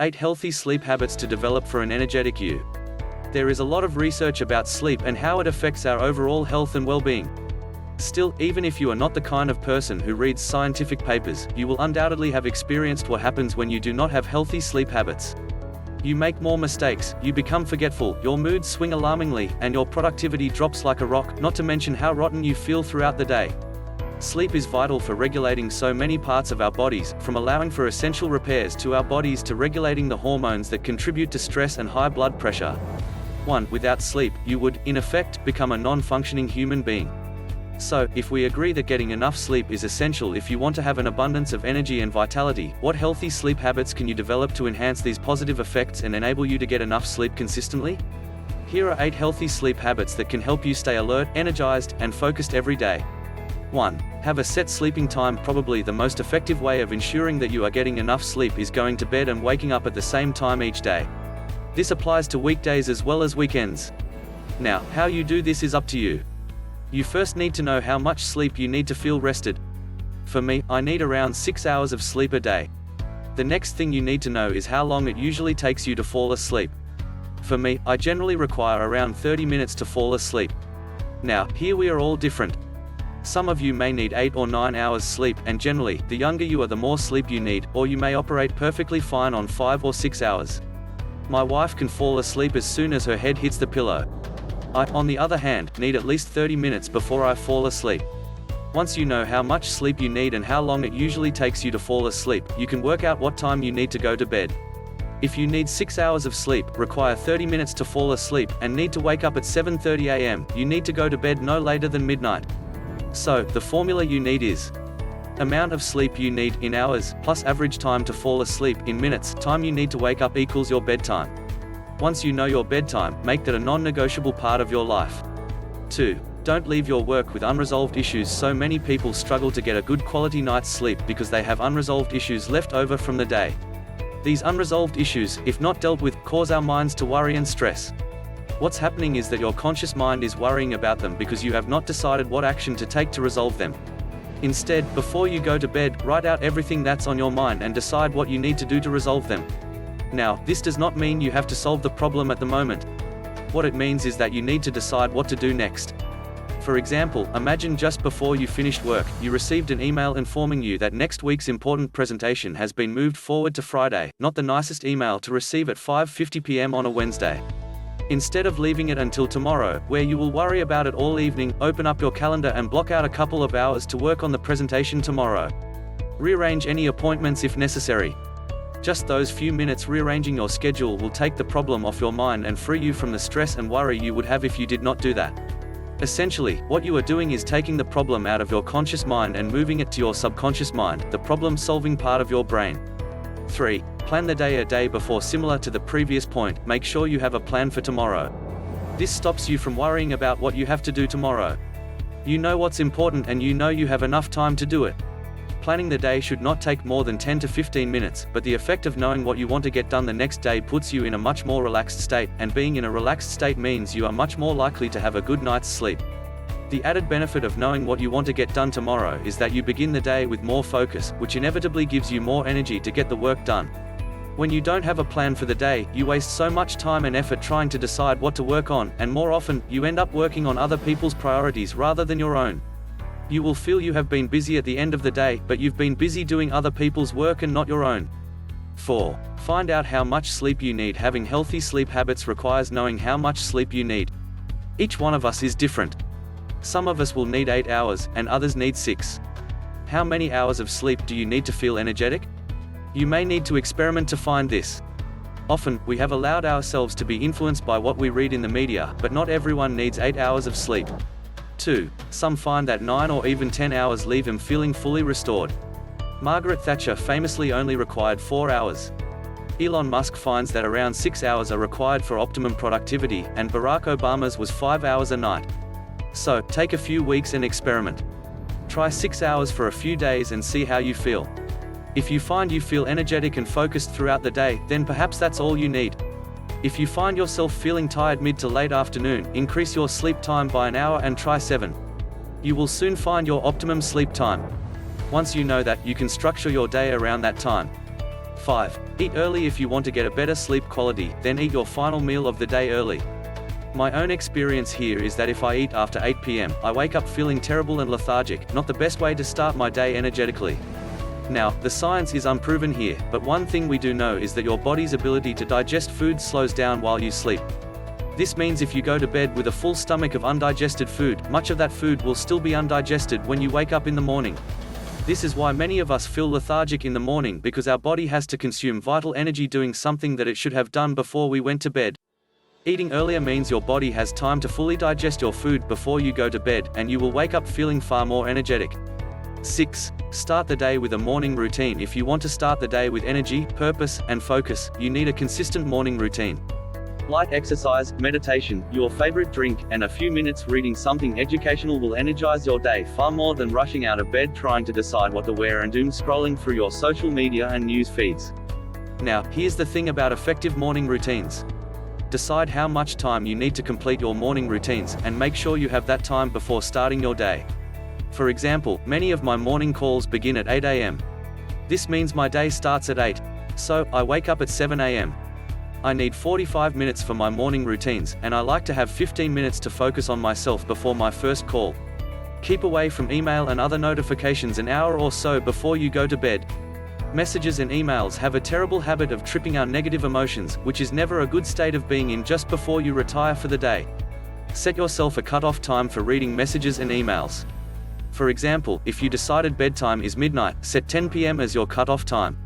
8 healthy sleep habits to develop for an energetic you. There is a lot of research about sleep and how it affects our overall health and well-being. Still, even if you are not the kind of person who reads scientific papers, you will undoubtedly have experienced what happens when you do not have healthy sleep habits. You make more mistakes, you become forgetful, your moods swing alarmingly, and your productivity drops like a rock, not to mention how rotten you feel throughout the day. Sleep is vital for regulating so many parts of our bodies, from allowing for essential repairs to our bodies to regulating the hormones that contribute to stress and high blood pressure. 1. Without sleep, you would, in effect, become a non-functioning human being. So, if we agree that getting enough sleep is essential if you want to have an abundance of energy and vitality, what healthy sleep habits can you develop to enhance these positive effects and enable you to get enough sleep consistently? Here are 8 healthy sleep habits that can help you stay alert, energized, and focused every day. 1. Have a set sleeping time. Probably the most effective way of ensuring that you are getting enough sleep is going to bed and waking up at the same time each day. This applies to weekdays as well as weekends. Now, how you do this is up to you. You first need to know how much sleep you need to feel rested. For me, I need around 6 hours of sleep a day. The next thing you need to know is how long it usually takes you to fall asleep. For me, I generally require around 30 minutes to fall asleep. Now, here we are all different. Some of you may need 8 or 9 hours sleep, and generally, the younger you are the more sleep you need, or you may operate perfectly fine on 5 or 6 hours. My wife can fall asleep as soon as her head hits the pillow. I, on the other hand, need at least 30 minutes before I fall asleep. Once you know how much sleep you need and how long it usually takes you to fall asleep, you can work out what time you need to go to bed. If you need 6 hours of sleep, require 30 minutes to fall asleep, and need to wake up at 7:30 a.m., you need to go to bed no later than midnight. So, the formula you need is amount of sleep you need in hours, plus average time to fall asleep in minutes, time you need to wake up equals your bedtime. Once you know your bedtime, make that a non-negotiable part of your life. 2. Don't leave your work with unresolved issues. So many people struggle to get a good quality night's sleep because they have unresolved issues left over from the day. These unresolved issues, if not dealt with, cause our minds to worry and stress. What's happening is that your conscious mind is worrying about them because you have not decided what action to take to resolve them. Instead, before you go to bed, write out everything that's on your mind and decide what you need to do to resolve them. Now, this does not mean you have to solve the problem at the moment. What it means is that you need to decide what to do next. For example, imagine just before you finished work, you received an email informing you that next week's important presentation has been moved forward to Friday. Not the nicest email to receive at 5:50 p.m. on a Wednesday. Instead of leaving it until tomorrow, where you will worry about it all evening, open up your calendar and block out a couple of hours to work on the presentation tomorrow. Rearrange any appointments if necessary. Just those few minutes rearranging your schedule will take the problem off your mind and free you from the stress and worry you would have if you did not do that. Essentially, what you are doing is taking the problem out of your conscious mind and moving it to your subconscious mind, the problem-solving part of your brain. 3. Plan the day a day before. Similar to the previous point, make sure you have a plan for tomorrow. This stops you from worrying about what you have to do tomorrow. You know what's important and you know you have enough time to do it. Planning the day should not take more than 10 to 15 minutes, but the effect of knowing what you want to get done the next day puts you in a much more relaxed state, and being in a relaxed state means you are much more likely to have a good night's sleep. The added benefit of knowing what you want to get done tomorrow is that you begin the day with more focus, which inevitably gives you more energy to get the work done. When you don't have a plan for the day, you waste so much time and effort trying to decide what to work on, and more often, you end up working on other people's priorities rather than your own. You will feel you have been busy at the end of the day, but you've been busy doing other people's work and not your own. 4. Find out how much sleep you need. Having healthy sleep habits requires knowing how much sleep you need. Each one of us is different. Some of us will need 8 hours, and others need 6. How many hours of sleep do you need to feel energetic? You may need to experiment to find this. Often, we have allowed ourselves to be influenced by what we read in the media, but not everyone needs 8 hours of sleep. 2. Some find that 9 or even 10 hours leave them feeling fully restored. Margaret Thatcher famously only required 4 hours. Elon Musk finds that around 6 hours are required for optimum productivity, and Barack Obama's was 5 hours a night. So, take a few weeks and experiment. Try 6 hours for a few days and see how you feel. If you find you feel energetic and focused throughout the day, then perhaps that's all you need. If you find yourself feeling tired mid to late afternoon, increase your sleep time by an hour and try 7. You will soon find your optimum sleep time. Once you know that, you can structure your day around that time. 5. Eat early if you want to get a better sleep quality, then eat your final meal of the day early. My own experience here is that if I eat after 8 p.m., I wake up feeling terrible and lethargic, not the best way to start my day energetically. Now, the science is unproven here, but one thing we do know is that your body's ability to digest food slows down while you sleep. This means if you go to bed with a full stomach of undigested food, much of that food will still be undigested when you wake up in the morning. This is why many of us feel lethargic in the morning, because our body has to consume vital energy doing something that it should have done before we went to bed. Eating earlier means your body has time to fully digest your food before you go to bed, and you will wake up feeling far more energetic. 6. Start the day with a morning routine. If you want to start the day with energy, purpose, and focus, you need a consistent morning routine. Light exercise, meditation, your favorite drink, and a few minutes reading something educational will energize your day far more than rushing out of bed trying to decide what to wear and doom scrolling through your social media and news feeds. Now, here's the thing about effective morning routines. Decide how much time you need to complete your morning routines, and make sure you have that time before starting your day. For example, many of my morning calls begin at 8 a.m. This means my day starts at 8. So, I wake up at 7 a.m. I need 45 minutes for my morning routines, and I like to have 15 minutes to focus on myself before my first call. Keep away from email and other notifications an hour or so before you go to bed. Messages and emails have a terrible habit of tripping our negative emotions, which is never a good state of being in just before you retire for the day. Set yourself a cut-off time for reading messages and emails. For example, if you decided bedtime is midnight, set 10 p.m. as your cut-off time.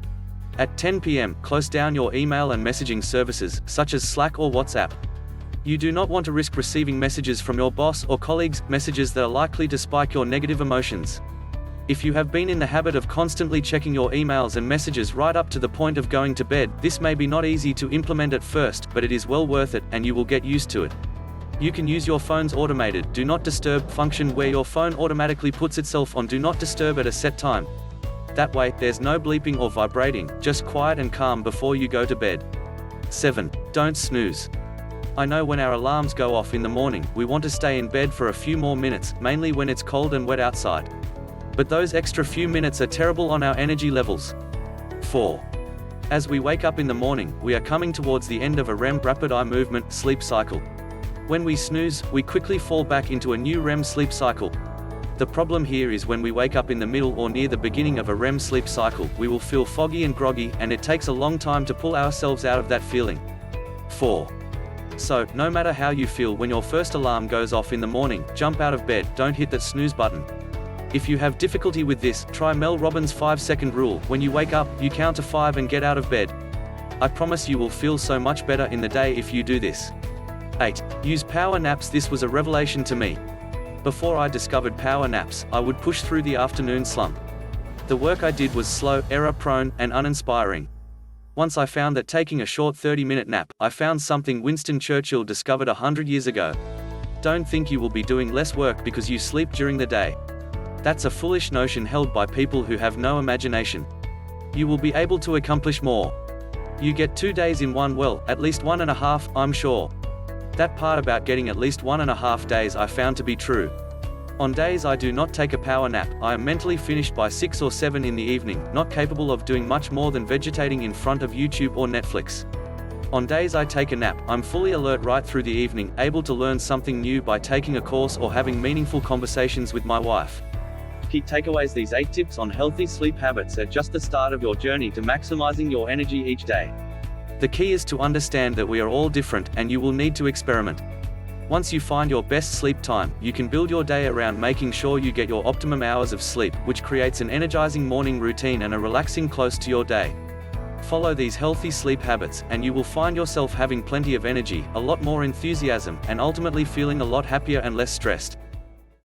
At 10 p.m., close down your email and messaging services, such as Slack or WhatsApp. You do not want to risk receiving messages from your boss or colleagues, messages that are likely to spike your negative emotions. If you have been in the habit of constantly checking your emails and messages right up to the point of going to bed, this may be not easy to implement at first, but it is well worth it, and you will get used to it. You can use your phone's automated Do Not Disturb function, where your phone automatically puts itself on Do Not Disturb at a set time. That way, there's no bleeping or vibrating, just quiet and calm before you go to bed. 7. Don't snooze. I know when our alarms go off in the morning, we want to stay in bed for a few more minutes, mainly when it's cold and wet outside. But those extra few minutes are terrible on our energy levels. 4. As we wake up in the morning, we are coming towards the end of a REM rapid eye movement sleep cycle. When we snooze, we quickly fall back into a new REM sleep cycle. The problem here is when we wake up in the middle or near the beginning of a REM sleep cycle, we will feel foggy and groggy, and it takes a long time to pull ourselves out of that feeling. 4. So, no matter how you feel when your first alarm goes off in the morning, jump out of bed, don't hit that snooze button. If you have difficulty with this, try Mel Robbins' 5-second rule. When you wake up, you count to 5 and get out of bed. I promise you will feel so much better in the day if you do this. 8. Use power naps. This was a revelation to me. Before I discovered power naps, I would push through the afternoon slump. The work I did was slow, error-prone, and uninspiring. Once I found that taking a short 30-minute nap, I found something Winston Churchill discovered 100 years ago. Don't think you will be doing less work because you sleep during the day. That's a foolish notion held by people who have no imagination. You will be able to accomplish more. You get 2 days in one, well, at least 1.5, I'm sure. That part about getting at least 1.5 days I found to be true. On days I do not take a power nap, I am mentally finished by 6 or 7 in the evening, not capable of doing much more than vegetating in front of YouTube or Netflix. On days I take a nap, I'm fully alert right through the evening, able to learn something new by taking a course or having meaningful conversations with my wife. Key takeaways: these 8 tips on healthy sleep habits are just the start of your journey to maximizing your energy each day. The key is to understand that we are all different, and you will need to experiment. Once you find your best sleep time, you can build your day around making sure you get your optimum hours of sleep, which creates an energizing morning routine and a relaxing close to your day. Follow these healthy sleep habits, and you will find yourself having plenty of energy, a lot more enthusiasm, and ultimately feeling a lot happier and less stressed.